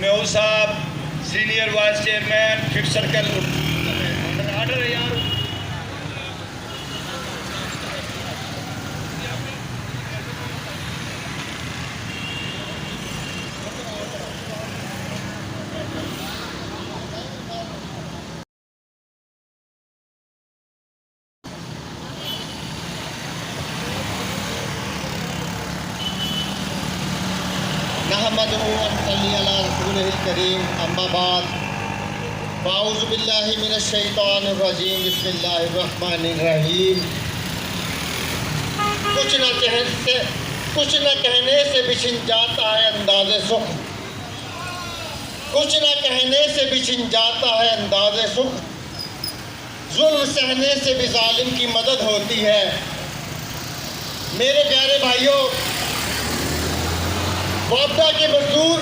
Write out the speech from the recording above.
Mayhew साहब senior vice chairman 5th circle order है यार। नहमदुहु व नसल्ली अला रसूलिहिल करीम अम्मा बाद फाऊज़ु बिल्लाहि मिनश शैतानिर रजीम बिस्मिल्लाहिर रहमानिर रहीम। कुछ न कहने से बिछिन जाता है अंदाज़े सुख, कुछ न कहने से बिछिन जाता है अंदाज़े सुख, जुल्म सहने से भी जालिम की मदद होती है। मेरे प्यारे भाइयों, वापडा के मजदूर